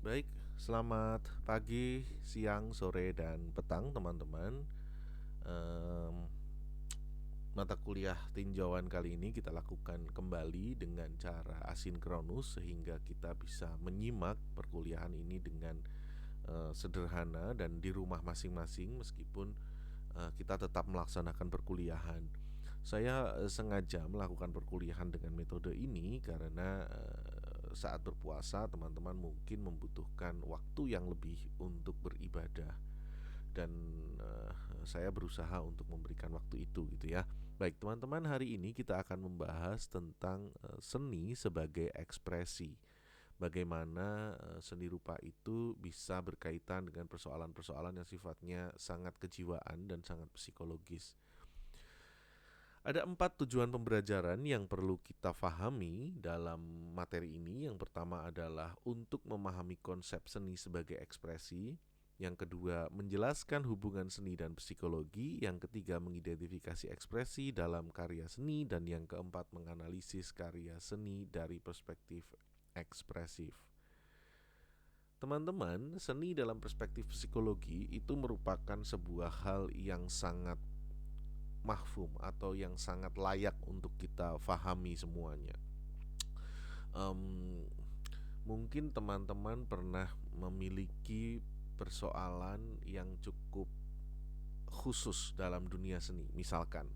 Baik, selamat pagi, siang, sore, dan petang teman-teman. Em, Mata kuliah tinjauan kali ini kita lakukan kembali dengan cara asinkronus sehingga kita bisa menyimak perkuliahan ini dengan sederhana dan di rumah masing-masing meskipun kita tetap melaksanakan perkuliahan. Saya sengaja melakukan perkuliahan dengan metode ini karena saat berpuasa teman-teman mungkin membutuhkan waktu yang lebih untuk beribadah dan saya berusaha untuk memberikan waktu itu gitu ya. Baik, teman-teman, hari ini kita akan membahas tentang seni sebagai ekspresi. Bagaimana seni rupa itu bisa berkaitan dengan persoalan-persoalan yang sifatnya sangat kejiwaan dan sangat psikologis. Ada 4 tujuan pembelajaran yang perlu kita fahami dalam materi ini. Yang pertama adalah untuk memahami konsep seni sebagai ekspresi. Yang kedua, menjelaskan hubungan seni dan psikologi. Yang ketiga, mengidentifikasi ekspresi dalam karya seni. Dan yang keempat, menganalisis karya seni dari perspektif ekspresif. Teman-teman, seni dalam perspektif psikologi itu merupakan sebuah hal yang sangat mahfum atau yang sangat layak untuk kita fahami semuanya. Um, Mungkin teman-teman pernah memiliki persoalan yang cukup khusus dalam dunia seni. Misalkan,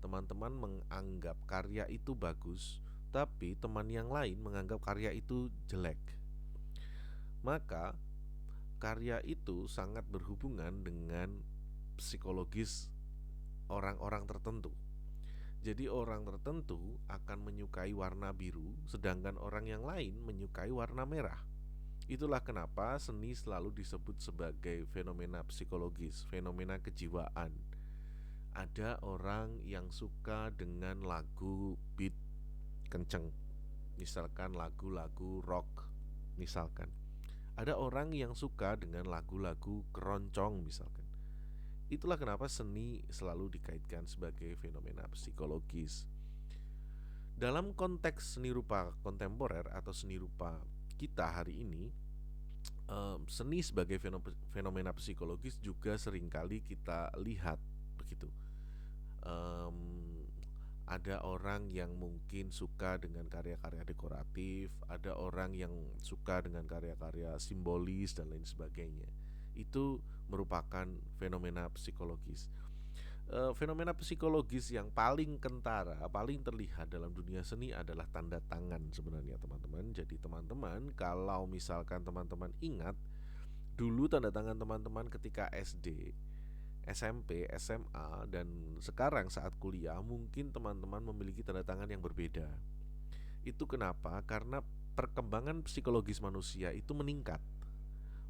teman-teman menganggap karya itu bagus, tapi teman yang lain menganggap karya itu jelek. Maka, karya itu sangat berhubungan dengan psikologis orang-orang tertentu. Jadi orang tertentu akan menyukai warna biru, sedangkan orang yang lain menyukai warna merah. Itulah kenapa seni selalu disebut sebagai fenomena psikologis, fenomena kejiwaan. Ada orang yang suka dengan lagu beat kenceng, misalkan lagu-lagu rock, misalkan. Ada orang yang suka dengan lagu-lagu keroncong, misalkan. Itulah kenapa seni selalu dikaitkan sebagai fenomena psikologis. Dalam konteks seni rupa kontemporer atau seni rupa kita hari ini, seni sebagai fenomena psikologis juga seringkali kita lihat begitu. Em, ada orang yang mungkin suka dengan karya-karya dekoratif, ada orang yang suka dengan karya-karya simbolis dan lain sebagainya. Itu merupakan fenomena psikologis. Fenomena psikologis yang paling kentara, paling terlihat dalam dunia seni adalah tanda tangan sebenarnya teman-teman. Jadi teman-teman, kalau misalkan teman-teman ingat dulu tanda tangan teman-teman ketika SD, SMP, SMA, dan sekarang saat kuliah, mungkin teman-teman memiliki tanda tangan yang berbeda. Itu kenapa? Karena perkembangan psikologis manusia itu meningkat.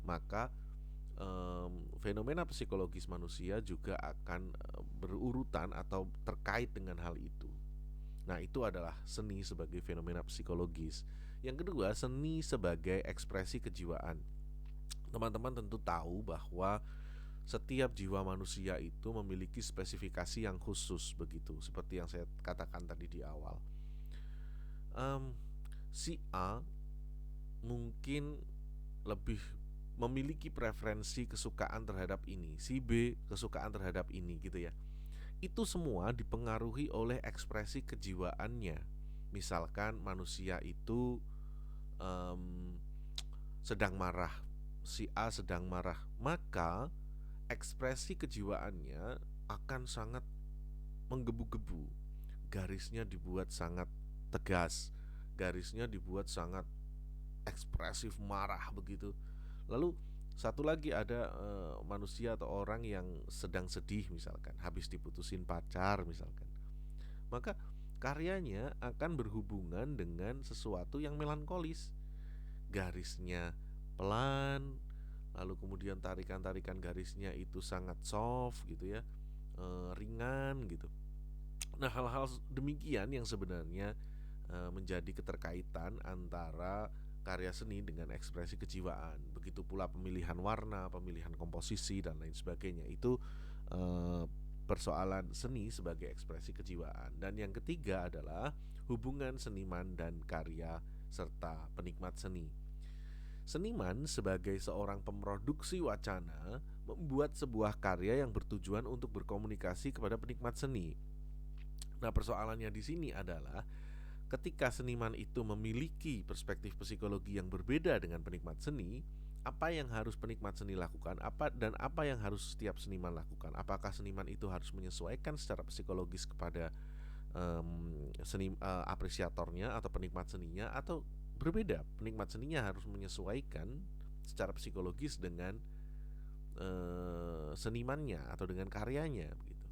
Maka fenomena psikologis manusia juga akan berurutan atau terkait dengan hal itu. Nah, itu adalah seni sebagai fenomena psikologis. Yang kedua, seni sebagai ekspresi kejiwaan. Teman-teman tentu tahu bahwa setiap jiwa manusia itu memiliki spesifikasi yang khusus begitu, seperti yang saya katakan tadi di awal. Um, si A mungkin lebih memiliki preferensi kesukaan terhadap ini, si B kesukaan terhadap ini gitu ya. Itu semua dipengaruhi oleh ekspresi kejiwaannya. Misalkan manusia itu um, sedang marah, si A sedang marah, maka ekspresi kejiwaannya akan sangat menggebu-gebu. Garisnya dibuat sangat tegas, garisnya dibuat sangat ekspresif marah begitu. Lalu satu lagi ada manusia atau orang yang sedang sedih misalkan, habis diputusin pacar misalkan. Maka karyanya akan berhubungan dengan sesuatu yang melankolis. Garisnya pelan, lalu kemudian tarikan-tarikan garisnya itu sangat soft gitu ya, ringan gitu. Nah, hal-hal demikian yang sebenarnya menjadi keterkaitan antara karya seni dengan ekspresi kejiwaan. Begitu pula pemilihan warna, pemilihan komposisi dan lain sebagainya. Itu eh, persoalan seni sebagai ekspresi kejiwaan. Dan yang ketiga adalah hubungan seniman dan karya serta penikmat seni. Seniman sebagai seorang pemroduksi wacana membuat sebuah karya yang bertujuan untuk berkomunikasi kepada penikmat seni. Nah, persoalannya di sini adalah ketika seniman itu memiliki perspektif psikologi yang berbeda dengan penikmat seni, apa yang harus penikmat seni lakukan? Apa yang harus setiap seniman lakukan? Apakah seniman itu harus menyesuaikan secara psikologis kepada apresiatornya atau penikmat seninya, atau berbeda? Penikmat seninya harus menyesuaikan secara psikologis dengan senimannya atau dengan karyanya begitu.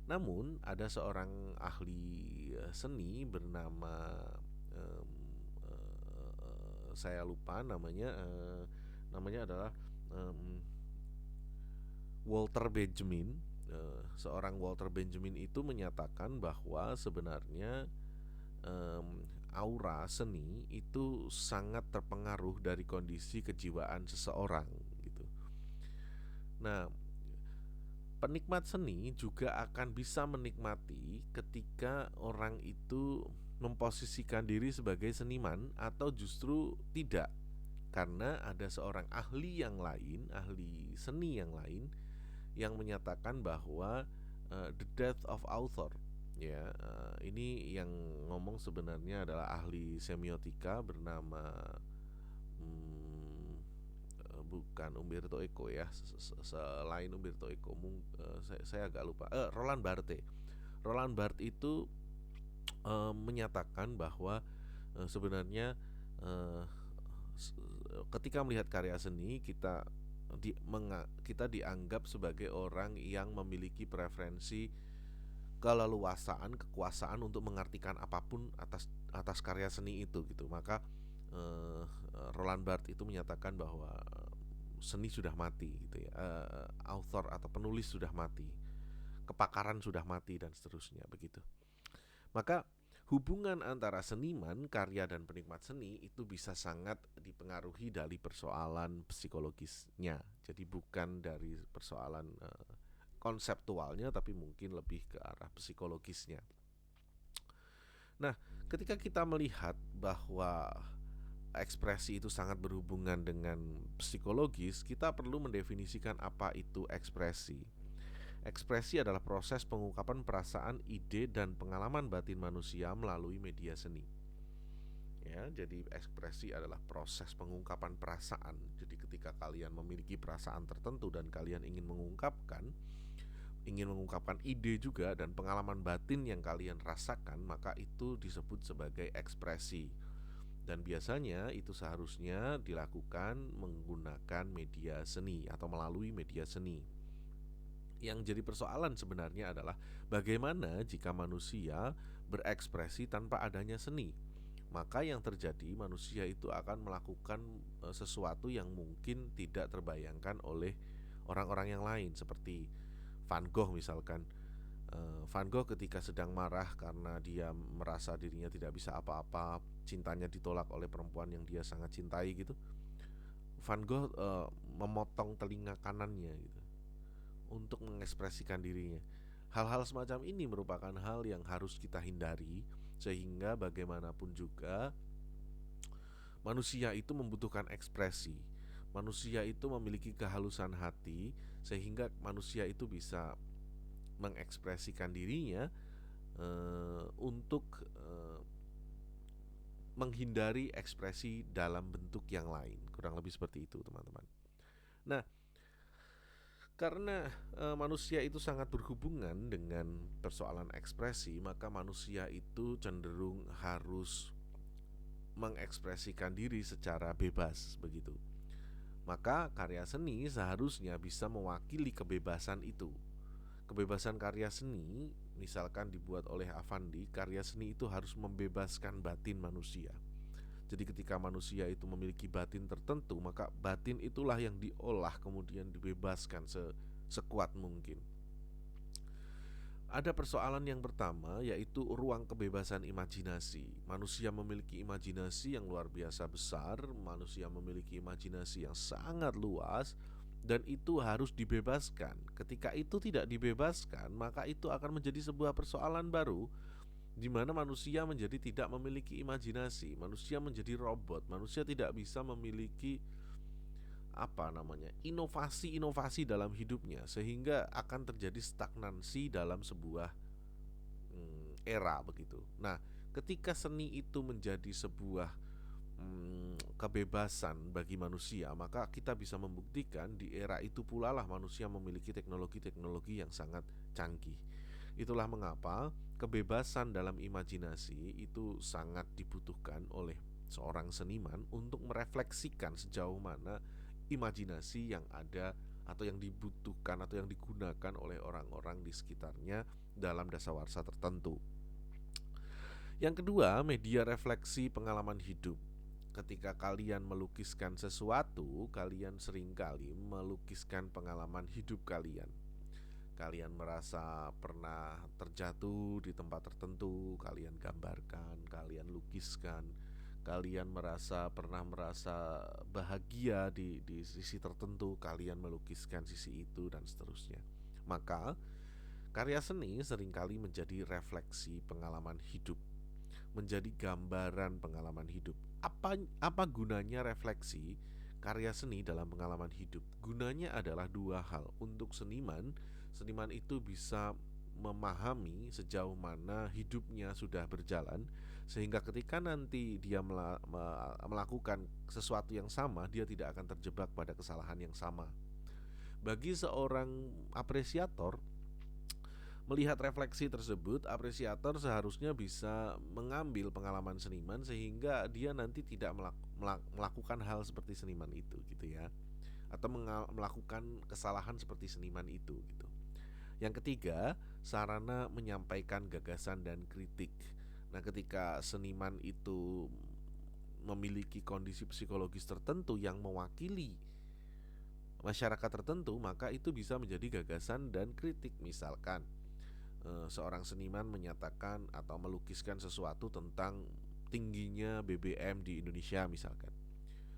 Namun ada seorang ahli seni bernama saya lupa namanya, namanya adalah Walter Benjamin. Seorang Walter Benjamin itu menyatakan bahwa sebenarnya aura seni itu sangat terpengaruh dari kondisi kejiwaan seseorang gitu. Nah, penikmat seni juga akan bisa menikmati ketika orang itu memposisikan diri sebagai seniman atau justru tidak, karena ada seorang ahli yang lain, ahli seni yang lain yang menyatakan bahwa the death of author, ya, ini yang ngomong sebenarnya adalah ahli semiotika bernama bukan Umberto Eco ya, selain Umberto Eco, saya agak lupa. Roland Barthes. Roland Barthes itu menyatakan bahwa sebenarnya uh, ketika melihat karya seni kita dianggap sebagai orang yang memiliki preferensi keleluasaan, kekuasaan untuk mengartikan apapun atas karya seni itu gitu. Maka Roland Barthes itu menyatakan bahwa seni sudah mati gitu ya, author atau penulis sudah mati, kepakaran sudah mati, dan seterusnya begitu. Maka hubungan antara seniman, karya, dan penikmat seni itu bisa sangat dipengaruhi dari persoalan psikologisnya. Jadi bukan dari persoalan konseptualnya, tapi mungkin lebih ke arah psikologisnya. Nah, ketika kita melihat bahwa ekspresi itu sangat berhubungan dengan psikologis, kita perlu mendefinisikan apa itu ekspresi. Ekspresi adalah proses pengungkapan perasaan, ide, dan pengalaman batin manusia melalui media seni. Ya, jadi ekspresi adalah proses pengungkapan perasaan. Jadi ketika kalian memiliki perasaan tertentu dan kalian ingin mengungkapkan ide juga dan pengalaman batin yang kalian rasakan, maka itu disebut sebagai ekspresi. Dan biasanya itu seharusnya dilakukan menggunakan media seni atau melalui media seni. Yang jadi persoalan sebenarnya adalah bagaimana jika manusia berekspresi tanpa adanya seni. Maka yang terjadi, manusia itu akan melakukan sesuatu yang mungkin tidak terbayangkan oleh orang-orang yang lain, seperti Van Gogh misalkan. Van Gogh ketika sedang marah karena dia merasa dirinya tidak bisa apa-apa, cintanya ditolak oleh perempuan yang dia sangat cintai gitu. Van Gogh memotong telinga kanannya gitu untuk mengekspresikan dirinya. Hal-hal semacam ini merupakan hal yang harus kita hindari, sehingga bagaimanapun juga manusia itu membutuhkan ekspresi. Manusia itu memiliki kehalusan hati, sehingga manusia itu bisa mengekspresikan dirinya untuk menghindari ekspresi dalam bentuk yang lain. Kurang lebih seperti itu, teman-teman. Nah, karena manusia itu sangat berhubungan dengan persoalan ekspresi, maka manusia itu cenderung harus mengekspresikan diri secara bebas begitu. Maka karya seni seharusnya bisa mewakili kebebasan itu. Kebebasan karya seni, misalkan dibuat oleh Affandi, karya seni itu harus membebaskan batin manusia. Jadi ketika manusia itu memiliki batin tertentu, maka batin itulah yang diolah kemudian dibebaskan sekuat mungkin. Ada persoalan yang pertama, yaitu ruang kebebasan imajinasi. Manusia memiliki imajinasi yang luar biasa besar, manusia memiliki imajinasi yang sangat luas, dan itu harus dibebaskan. Ketika itu tidak dibebaskan, maka itu akan menjadi sebuah persoalan baru, di mana manusia menjadi tidak memiliki imajinasi, manusia menjadi robot, manusia tidak bisa memiliki inovasi-inovasi dalam hidupnya, sehingga akan terjadi stagnansi dalam sebuah era begitu. Nah, ketika seni itu menjadi sebuah kebebasan bagi manusia, maka kita bisa membuktikan di era itu pula lah manusia memiliki teknologi-teknologi yang sangat canggih. Itulah mengapa kebebasan dalam imajinasi itu sangat dibutuhkan oleh seorang seniman untuk merefleksikan sejauh mana imajinasi yang ada atau yang dibutuhkan atau yang digunakan oleh orang-orang di sekitarnya dalam dasawarsa tertentu. Yang kedua, media refleksi pengalaman hidup. Ketika kalian melukiskan sesuatu, kalian seringkali melukiskan pengalaman hidup kalian. Kalian merasa pernah terjatuh di tempat tertentu, kalian gambarkan, kalian lukiskan. Kalian pernah merasa bahagia di sisi tertentu, kalian melukiskan sisi itu dan seterusnya. Maka karya seni seringkali menjadi refleksi pengalaman hidup, menjadi gambaran pengalaman hidup. Apa gunanya refleksi karya seni dalam pengalaman hidup? Gunanya adalah dua hal. Untuk seniman, seniman itu bisa memahami sejauh mana hidupnya sudah berjalan, sehingga ketika nanti dia melakukan sesuatu yang sama, dia tidak akan terjebak pada kesalahan yang sama. Bagi seorang apresiator, melihat refleksi tersebut, apresiator seharusnya bisa mengambil pengalaman seniman sehingga dia nanti tidak melakukan hal seperti seniman itu gitu ya, atau melakukan kesalahan seperti seniman itu gitu. Yang ketiga, sarana menyampaikan gagasan dan kritik. Nah, ketika seniman itu memiliki kondisi psikologis tertentu yang mewakili masyarakat tertentu, maka itu bisa menjadi gagasan dan kritik. Misalkan seorang seniman menyatakan atau melukiskan sesuatu tentang tingginya BBM di Indonesia misalkan,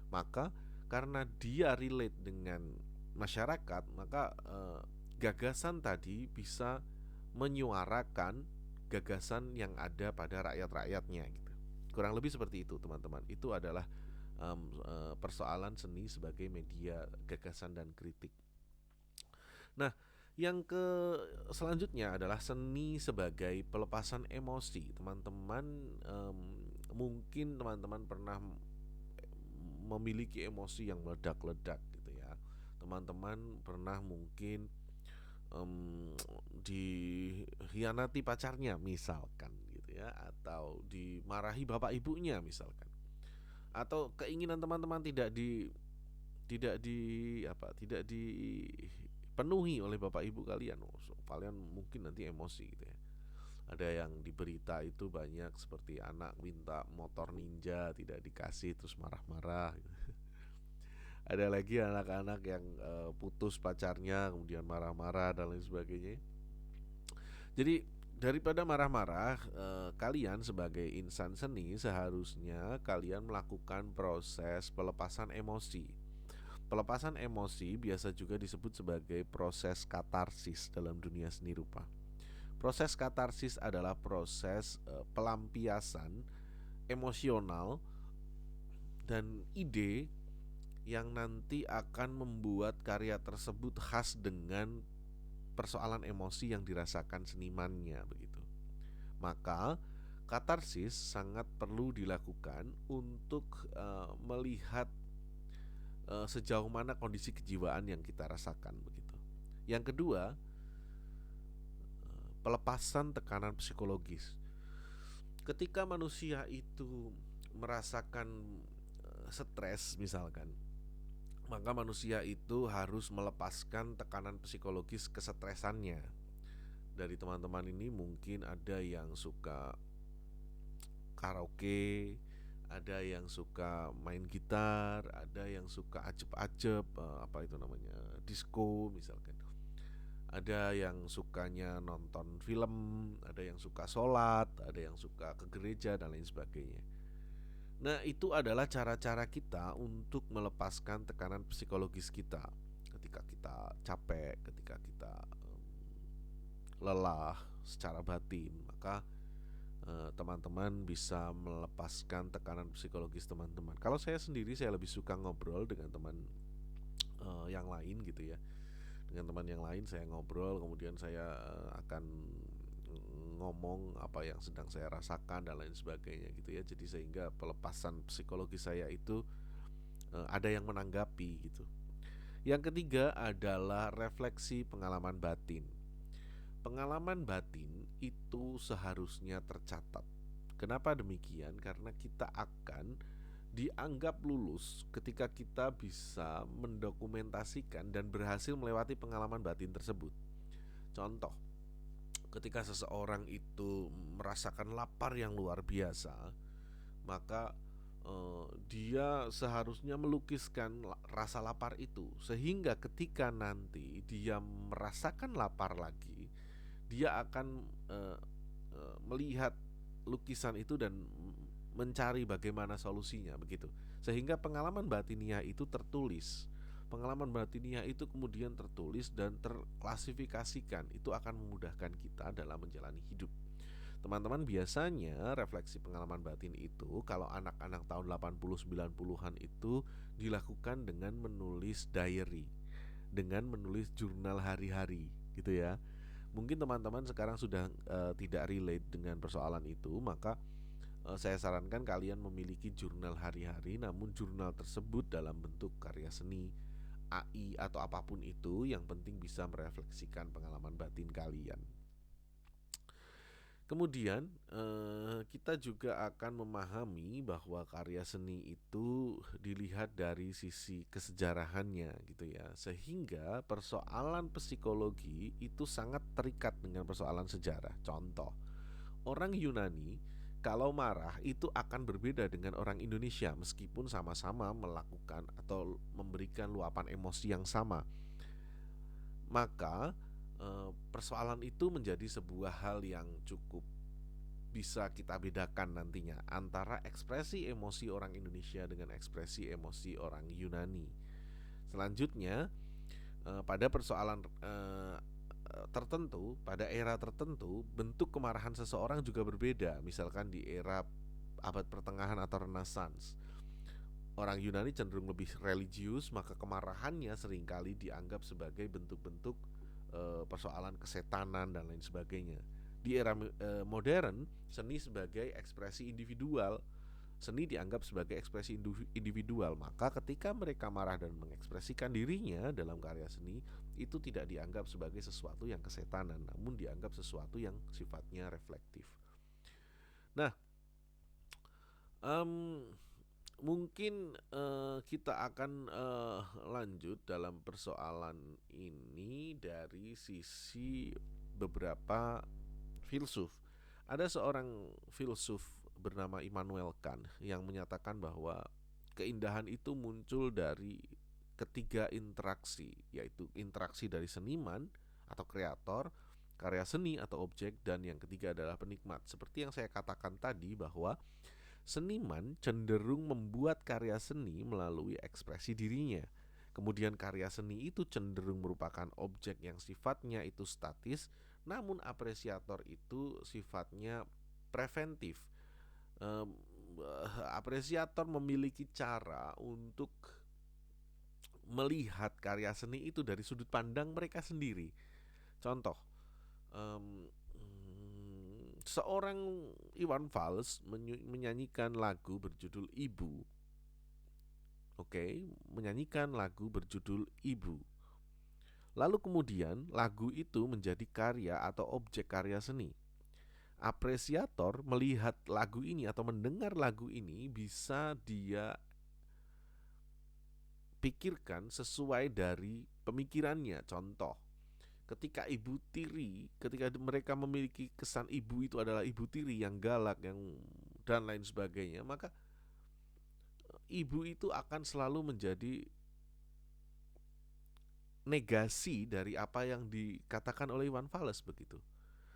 maka karena dia relate dengan masyarakat, maka gagasan tadi bisa menyuarakan gagasan yang ada pada rakyat-rakyatnya gitu. Kurang lebih seperti itu teman-teman. Itu adalah persoalan seni sebagai media gagasan dan kritik. Nah, yang selanjutnya adalah seni sebagai pelepasan emosi. Teman-teman, mungkin teman-teman pernah memiliki emosi yang meledak-ledak gitu ya. Teman-teman pernah mungkin dikhianati pacarnya misalkan gitu ya, atau dimarahi bapak ibunya misalkan, atau keinginan teman-teman tidak di tidak dipenuhi oleh bapak ibu kalian. Kalian mungkin nanti emosi gitu ya. Ada yang di berita itu banyak seperti anak minta motor ninja tidak dikasih terus marah-marah gitu. Ada lagi anak-anak yang putus pacarnya kemudian marah-marah dan lain sebagainya. Jadi daripada marah-marah, kalian sebagai insan seni seharusnya kalian melakukan proses pelepasan emosi. Pelepasan emosi biasa juga disebut sebagai proses katarsis dalam dunia seni rupa. Proses katarsis adalah proses pelampiasan emosional dan ide yang nanti akan membuat karya tersebut khas dengan persoalan emosi yang dirasakan senimannya begitu. Maka katarsis sangat perlu dilakukan untuk melihat sejauh mana kondisi kejiwaan yang kita rasakan begitu. Yang kedua, pelepasan tekanan psikologis. Ketika manusia itu merasakan stres misalkan, maka manusia itu harus melepaskan tekanan psikologis kesetresannya. Dari teman-teman ini mungkin ada yang suka karaoke, ada yang suka main gitar, ada yang suka ajep-ajep, disco misalkan. Ada yang sukanya nonton film, ada yang suka sholat, ada yang suka ke gereja dan lain sebagainya. Nah, itu adalah cara-cara kita untuk melepaskan tekanan psikologis kita. Ketika kita capek, ketika kita lelah secara batin, maka teman-teman bisa melepaskan tekanan psikologis teman-teman. Kalau saya sendiri, saya lebih suka ngobrol dengan teman yang lain gitu ya. Dengan teman yang lain saya ngobrol, kemudian saya akan ngomong apa yang sedang saya rasakan dan lain sebagainya gitu ya. Jadi sehingga pelepasan psikologi saya itu ada yang menanggapi gitu. Yang ketiga adalah refleksi pengalaman batin. Pengalaman batin itu seharusnya tercatat. Kenapa demikian? Karena kita akan dianggap lulus ketika kita bisa mendokumentasikan dan berhasil melewati pengalaman batin tersebut. Contoh, ketika seseorang itu merasakan lapar yang luar biasa, maka dia seharusnya melukiskan rasa lapar itu, sehingga ketika nanti dia merasakan lapar lagi, dia akan melihat lukisan itu dan mencari bagaimana solusinya begitu. Sehingga pengalaman batiniah itu tertulis. Pengalaman batiniah itu kemudian tertulis dan terklasifikasikan. Itu akan memudahkan kita dalam menjalani hidup. Teman-teman, biasanya refleksi pengalaman batin itu kalau anak-anak tahun 80 90-an itu dilakukan dengan menulis diary, dengan menulis jurnal hari-hari gitu ya. Mungkin teman-teman sekarang sudah tidak relate dengan persoalan itu, maka saya sarankan kalian memiliki jurnal hari-hari, namun jurnal tersebut dalam bentuk karya seni, AI atau apapun itu, yang penting bisa merefleksikan pengalaman batin kalian. Kemudian kita juga akan memahami bahwa karya seni itu dilihat dari sisi kesejarahannya gitu ya. Sehingga persoalan psikologi itu sangat terikat dengan persoalan sejarah. Contoh, orang Yunani kalau marah itu akan berbeda dengan orang Indonesia meskipun sama-sama melakukan atau memberikan luapan emosi yang sama. Maka persoalan itu menjadi sebuah hal yang cukup bisa kita bedakan nantinya antara ekspresi emosi orang Indonesia dengan ekspresi emosi orang Yunani. Selanjutnya, pada persoalan tertentu, pada era tertentu, bentuk kemarahan seseorang juga berbeda. Misalkan di era abad pertengahan atau Renaissance, orang Yunani cenderung lebih religius, maka kemarahannya seringkali dianggap sebagai bentuk-bentuk persoalan kesetanan dan lain sebagainya. Di era modern, seni sebagai ekspresi individual. Seni dianggap sebagai ekspresi individual, maka ketika mereka marah dan mengekspresikan dirinya dalam karya seni, itu tidak dianggap sebagai sesuatu yang kesetanan, namun dianggap sesuatu yang sifatnya reflektif. Nah, um, mungkin kita akan lanjut dalam persoalan ini dari sisi beberapa filsuf. Ada seorang filsuf bernama Immanuel Kant yang menyatakan bahwa keindahan itu muncul dari ketiga interaksi, yaitu interaksi dari seniman atau kreator, karya seni atau objek, dan yang ketiga adalah penikmat. Seperti yang saya katakan tadi bahwa seniman cenderung membuat karya seni melalui ekspresi dirinya. Kemudian karya seni itu cenderung merupakan objek yang sifatnya itu statis, namun apresiator itu sifatnya preventif. Apresiator memiliki cara untuk melihat karya seni itu dari sudut pandang mereka sendiri. Contoh, seorang Iwan Fals menyanyikan lagu berjudul Ibu. Menyanyikan lagu berjudul Ibu. Lalu kemudian lagu itu menjadi karya atau objek karya seni. Apresiator melihat lagu ini atau mendengar lagu ini bisa dia pikirkan sesuai dari pemikirannya. Contoh, ketika ibu tiri, ketika mereka memiliki kesan ibu itu adalah ibu tiri yang galak, yang dan lain sebagainya, maka ibu itu akan selalu menjadi negasi dari apa yang dikatakan oleh Iwan Fals begitu.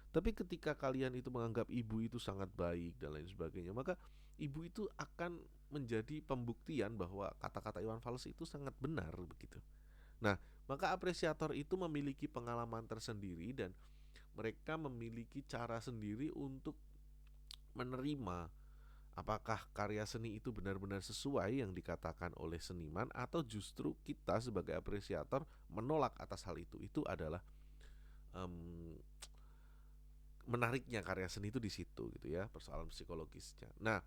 Tapi ketika kalian itu menganggap ibu itu sangat baik dan lain sebagainya, maka ibu itu akan menjadi pembuktian bahwa kata-kata Iwan Fals itu sangat benar begitu. Nah, maka apresiator itu memiliki pengalaman tersendiri dan mereka memiliki cara sendiri untuk menerima apakah karya seni itu benar-benar sesuai yang dikatakan oleh seniman, atau justru kita sebagai apresiator menolak atas hal itu. Itu adalah um, menariknya karya seni itu di situ gitu ya, persoalan psikologisnya. Nah,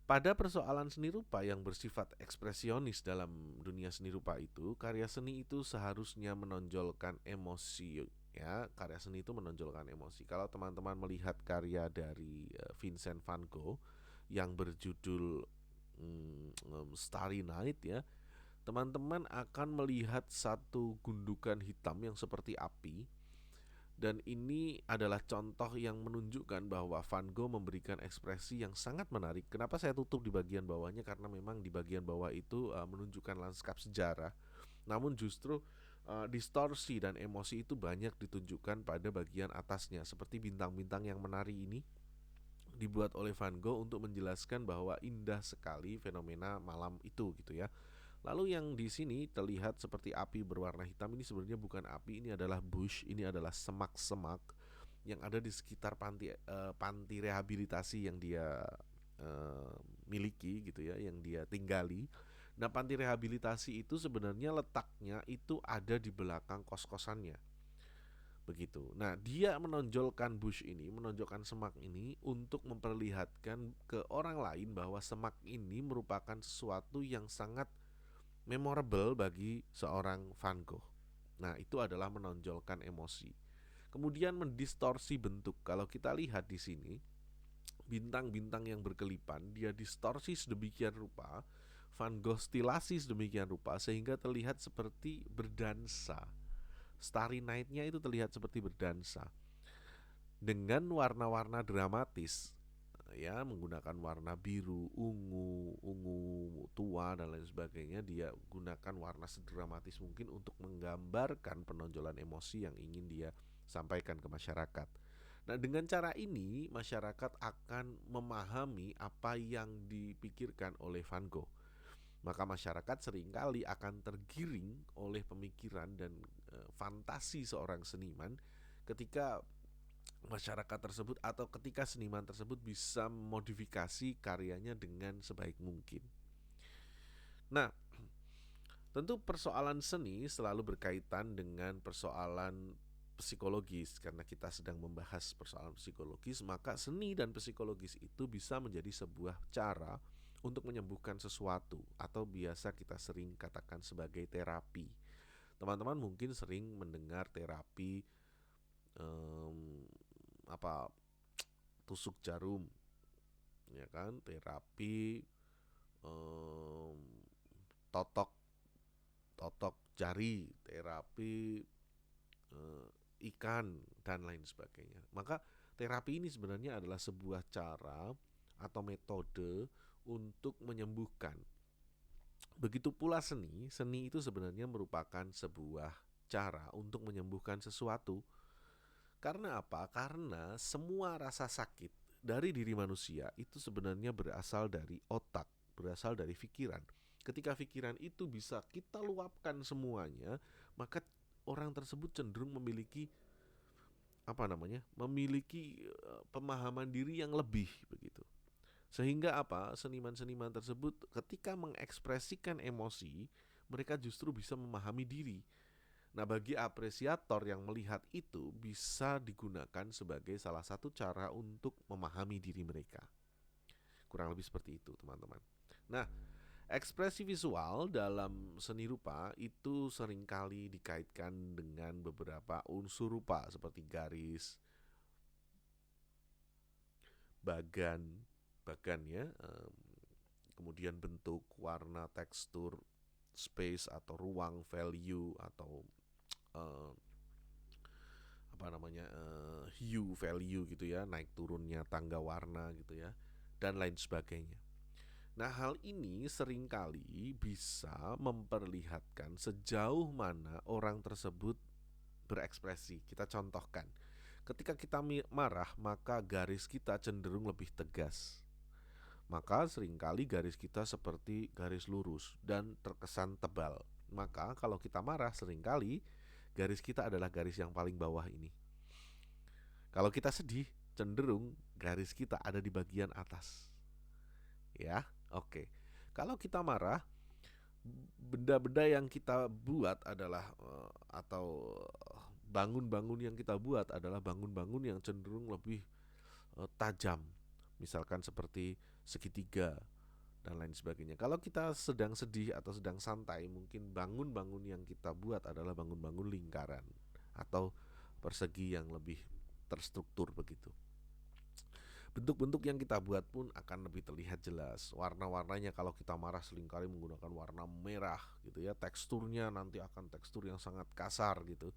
pada persoalan seni rupa yang bersifat ekspresionis dalam dunia seni rupa itu, karya seni itu seharusnya menonjolkan emosi ya. Karya seni itu menonjolkan emosi. Kalau teman-teman melihat karya dari Vincent van Gogh yang berjudul Starry Night ya, teman-teman akan melihat satu gundukan hitam yang seperti api, dan ini adalah contoh yang menunjukkan bahwa Van Gogh memberikan ekspresi yang sangat menarik. Kenapa saya tutup di bagian bawahnya? Karena memang di bagian bawah itu menunjukkan lanskap sejarah. Namun justru distorsi dan emosi itu banyak ditunjukkan pada bagian atasnya. Seperti bintang-bintang yang menari ini dibuat oleh Van Gogh untuk menjelaskan bahwa indah sekali fenomena malam itu gitu ya. Lalu yang di sini terlihat seperti api berwarna hitam, ini sebenarnya bukan api, ini adalah bush, ini adalah semak-semak yang ada di sekitar panti rehabilitasi yang dia eh, miliki gitu ya, yang dia tinggali. Nah, panti rehabilitasi itu sebenarnya letaknya itu ada di belakang kos-kosannya. Begitu. Nah, dia menonjolkan bush ini, menonjolkan semak ini untuk memperlihatkan ke orang lain bahwa semak ini merupakan sesuatu yang sangat memorable bagi seorang Van Gogh. Nah, itu adalah menonjolkan emosi. Kemudian mendistorsi bentuk. Kalau kita lihat di sini, bintang-bintang yang berkelipan, dia distorsi sedemikian rupa, Van Gogh stilasi sedemikian rupa sehingga terlihat seperti berdansa. Starry Night-nya itu terlihat seperti berdansa dengan warna-warna dramatis ya, menggunakan warna biru, ungu tua dan lain sebagainya. Dia gunakan warna sedramatis mungkin untuk menggambarkan penonjolan emosi yang ingin dia sampaikan ke masyarakat. Nah, dengan cara ini masyarakat akan memahami apa yang dipikirkan oleh Van Gogh. Maka masyarakat seringkali akan tergiring oleh pemikiran dan fantasi seorang seniman ketika masyarakat tersebut atau ketika seniman tersebut bisa memodifikasi karyanya dengan sebaik mungkin. Nah, tentu persoalan seni selalu berkaitan dengan persoalan psikologis. Karena kita sedang membahas persoalan psikologis, maka seni dan psikologis itu bisa menjadi sebuah cara untuk menyembuhkan sesuatu, atau biasa kita sering katakan sebagai terapi. Teman-teman mungkin sering mendengar terapi um, apa tusuk jarum, ya kan, terapi um, totok totok jari, terapi ikan dan lain sebagainya. Maka terapi ini sebenarnya adalah sebuah cara atau metode untuk menyembuhkan. Begitu pula seni, seni itu sebenarnya merupakan sebuah cara untuk menyembuhkan sesuatu. Karena apa? Karena semua rasa sakit dari diri manusia itu sebenarnya berasal dari otak, berasal dari pikiran. Ketika pikiran itu bisa kita luapkan semuanya, maka orang tersebut cenderung memiliki memiliki pemahaman diri yang lebih begitu. Sehingga apa? Seniman-seniman tersebut ketika mengekspresikan emosi, mereka justru bisa memahami diri. Nah, bagi apresiator yang melihat itu bisa digunakan sebagai salah satu cara untuk memahami diri mereka. Kurang lebih seperti itu, teman-teman. Nah, ekspresi visual dalam seni rupa itu seringkali dikaitkan dengan beberapa unsur rupa seperti garis, bagan, bagannya, kemudian bentuk, warna, tekstur, space atau ruang, value atau uh, hue, value gitu ya, naik turunnya tangga warna gitu ya, dan lain sebagainya. Nah, hal ini seringkali bisa memperlihatkan sejauh mana orang tersebut berekspresi. Kita contohkan, ketika kita marah, maka garis kita cenderung lebih tegas. Maka seringkali garis kita seperti garis lurus dan terkesan tebal. Maka kalau kita marah, seringkali garis kita adalah garis yang paling bawah ini. Kalau kita sedih, cenderung garis kita ada di bagian atas. Ya, oke. Kalau kita marah, benda-benda yang kita buat adalah atau bangun-bangun yang kita buat adalah bangun-bangun yang cenderung lebih tajam. Misalkan seperti segitiga dan lain sebagainya. Kalau kita sedang sedih atau sedang santai, mungkin bangun-bangun yang kita buat adalah bangun-bangun lingkaran atau persegi yang lebih terstruktur begitu. Bentuk-bentuk yang kita buat pun akan lebih terlihat jelas. Warna-warnanya kalau kita marah seringkali menggunakan warna merah gitu ya. Teksturnya nanti akan tekstur yang sangat kasar gitu.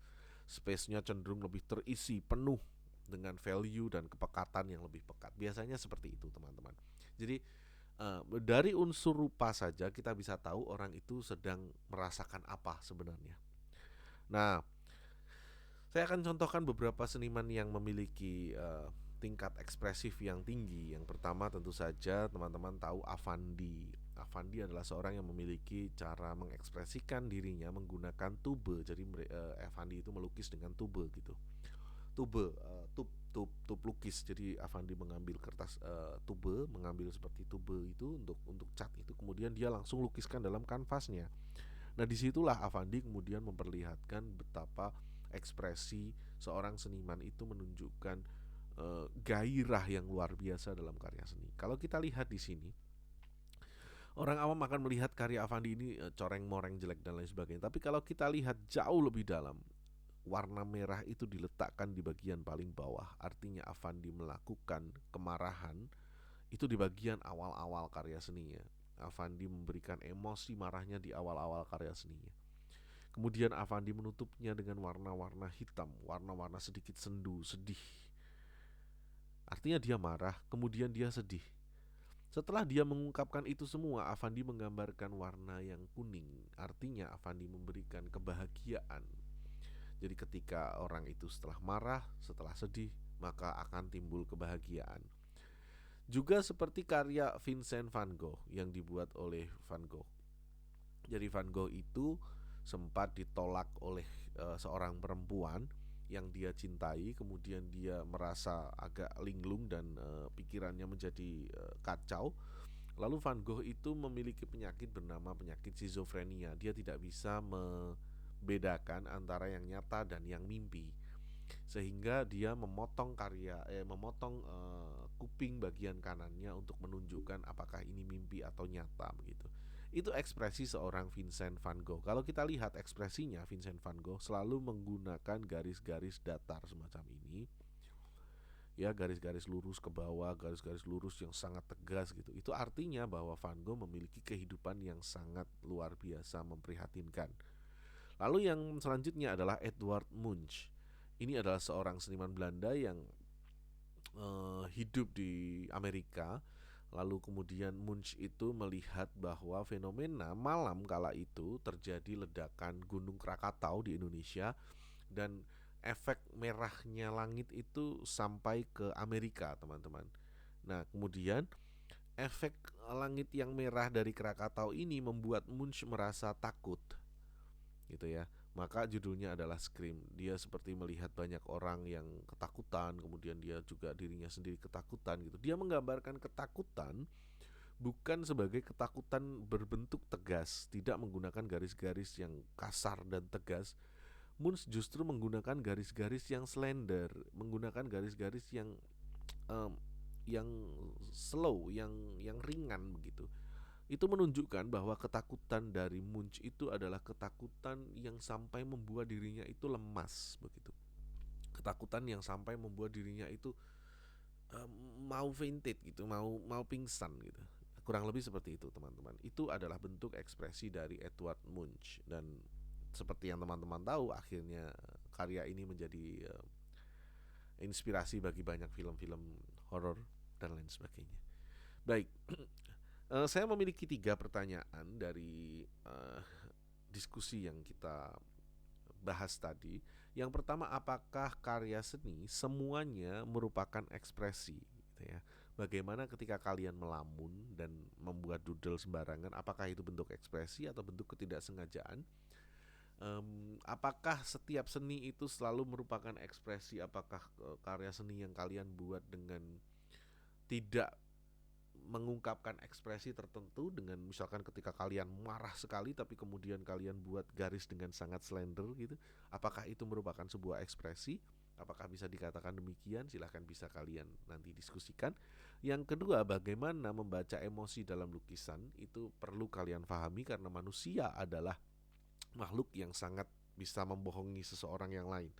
Space-nya cenderung lebih terisi penuh dengan value dan kepekatan yang lebih pekat. Biasanya seperti itu, teman-teman. Jadi dari unsur rupa saja kita bisa tahu orang itu sedang merasakan apa sebenarnya. Nah, saya akan contohkan beberapa seniman yang memiliki tingkat ekspresif yang tinggi. Yang pertama tentu saja teman-teman tahu Affandi. Affandi adalah seorang yang memiliki cara mengekspresikan dirinya menggunakan tube. Jadi Affandi itu melukis dengan tube gitu. Tube lukis. Jadi Affandi mengambil kertas tube, mengambil seperti tube itu untuk cat itu, kemudian dia langsung lukiskan dalam kanvasnya. Nah, disitulah Affandi kemudian memperlihatkan betapa ekspresi seorang seniman itu menunjukkan gairah yang luar biasa dalam karya seni. Kalau kita lihat di sini, orang awam akan melihat karya Affandi ini coreng-moreng, jelek dan lain sebagainya. Tapi kalau kita lihat jauh lebih dalam, warna merah itu diletakkan di bagian paling bawah. Artinya Affandi melakukan kemarahan itu di bagian awal-awal karya seninya. Affandi memberikan emosi marahnya di awal-awal karya seninya. Kemudian Affandi menutupnya dengan warna-warna hitam, warna-warna sedikit sendu, sedih. Artinya dia marah, kemudian dia sedih. Setelah dia mengungkapkan itu semua, Affandi menggambarkan warna yang kuning. Artinya Affandi memberikan kebahagiaan. Jadi ketika orang itu setelah marah, setelah sedih, maka akan timbul kebahagiaan. Juga seperti karya Vincent van Gogh yang dibuat oleh Van Gogh. Jadi Van Gogh itu sempat ditolak oleh seorang perempuan yang dia cintai, kemudian dia merasa agak linglung dan pikirannya menjadi kacau. Lalu Van Gogh itu memiliki penyakit bernama penyakit schizofrenia. Dia tidak bisa membedakan antara yang nyata dan yang mimpi, sehingga dia memotong kuping bagian kanannya untuk menunjukkan apakah ini mimpi atau nyata begitu. Itu ekspresi seorang Vincent van Gogh. Kalau kita lihat ekspresinya, Vincent van Gogh selalu menggunakan garis-garis datar semacam ini. Ya, garis-garis lurus ke bawah, garis-garis lurus yang sangat tegas gitu. Itu artinya bahwa Van Gogh memiliki kehidupan yang sangat luar biasa memprihatinkan. Lalu yang selanjutnya adalah Edward Munch. Ini adalah seorang seniman Belanda yang hidup di Amerika. Lalu kemudian Munch itu melihat bahwa fenomena malam kala itu terjadi ledakan Gunung Krakatau di Indonesia, dan efek merahnya langit itu sampai ke Amerika, teman-teman. Nah, kemudian efek langit yang merah dari Krakatau ini membuat Munch merasa takut, gitu ya. Maka judulnya adalah Scream. Dia seperti melihat banyak orang yang ketakutan, kemudian dia juga dirinya sendiri ketakutan gitu. Dia menggambarkan ketakutan bukan sebagai ketakutan berbentuk tegas, tidak menggunakan garis-garis yang kasar dan tegas. Munch justru menggunakan garis-garis yang slender, menggunakan garis-garis um, yang slow, yang ringan begitu. Itu menunjukkan bahwa ketakutan dari Munch itu adalah ketakutan yang sampai membuat dirinya itu lemas begitu. Ketakutan yang sampai membuat dirinya itu mau fainted gitu, mau pingsan gitu. Kurang lebih seperti itu, teman-teman. Itu adalah bentuk ekspresi dari Edward Munch, dan seperti yang teman-teman tahu, akhirnya karya ini menjadi inspirasi bagi banyak film-film horor dan lain sebagainya. Baik, saya memiliki 3 pertanyaan dari diskusi yang kita bahas tadi. Yang pertama, apakah karya seni semuanya merupakan ekspresi, gitu ya? Bagaimana ketika kalian melamun dan membuat doodle sembarangan, apakah itu bentuk ekspresi atau bentuk ketidaksengajaan? Apakah setiap seni itu selalu merupakan ekspresi? Apakah karya seni yang kalian buat dengan tidak mengungkapkan ekspresi tertentu dengan misalkan ketika kalian marah sekali tapi kemudian kalian buat garis dengan sangat slender gitu. Apakah itu merupakan sebuah ekspresi? Apakah bisa dikatakan demikian? Silahkan bisa kalian nanti diskusikan. Yang kedua, bagaimana membaca emosi dalam lukisan itu perlu kalian pahami karena manusia adalah makhluk yang sangat bisa membohongi seseorang yang lain.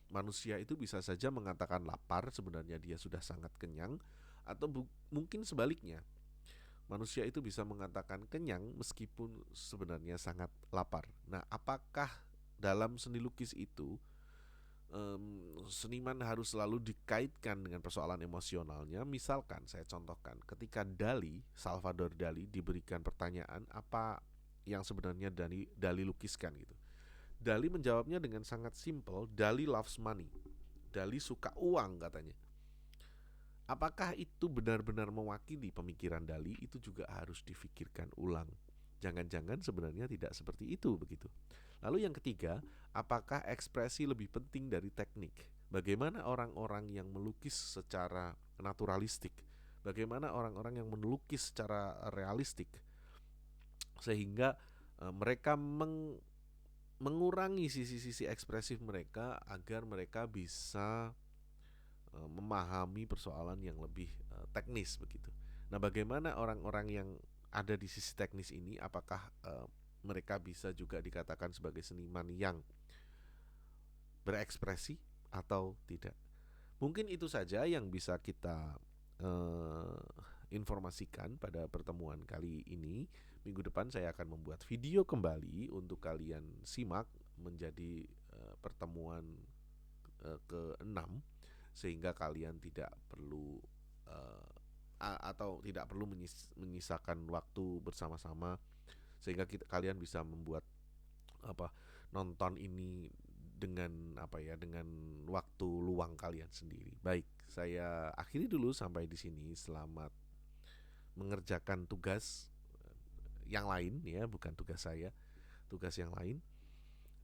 Manusia itu bisa saja mengatakan lapar, sebenarnya dia sudah sangat kenyang, atau mungkin sebaliknya. Manusia itu bisa mengatakan kenyang meskipun sebenarnya sangat lapar. Nah, apakah dalam seni lukis itu seniman harus selalu dikaitkan dengan persoalan emosionalnya? Misalkan saya contohkan, ketika Salvador Dali diberikan pertanyaan apa yang sebenarnya Dali lukiskan gitu. Dali menjawabnya dengan sangat simpel, Dali loves money. Dali suka uang katanya. Apakah itu benar-benar mewakili pemikiran Dali? Itu juga harus difikirkan ulang. Jangan-jangan sebenarnya tidak seperti itu begitu. Lalu yang ketiga, apakah ekspresi lebih penting dari teknik? Bagaimana orang-orang yang melukis secara naturalistik? Bagaimana orang-orang yang melukis secara realistik? Sehingga mereka mengurangi sisi-sisi ekspresif mereka agar mereka bisa memahami persoalan yang lebih teknis begitu. Nah, bagaimana orang-orang yang ada di sisi teknis ini, apakah mereka bisa juga dikatakan sebagai seniman yang berekspresi atau tidak? Mungkin itu saja yang bisa kita informasikan pada pertemuan kali ini. Minggu depan saya akan membuat video kembali untuk kalian simak menjadi pertemuan ke-6, sehingga kalian tidak perlu atau tidak perlu menyisakan waktu bersama-sama, sehingga kalian bisa membuat nonton ini dengan dengan waktu luang kalian sendiri. Baik, saya akhiri dulu sampai di sini. Selamat mengerjakan tugas yang lain ya, bukan tugas saya, tugas yang lain,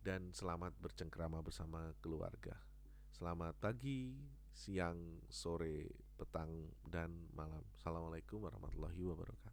dan selamat bercengkrama bersama keluarga. Selamat pagi, siang, sore, petang, dan malam. Assalamualaikum warahmatullahi wabarakatuh.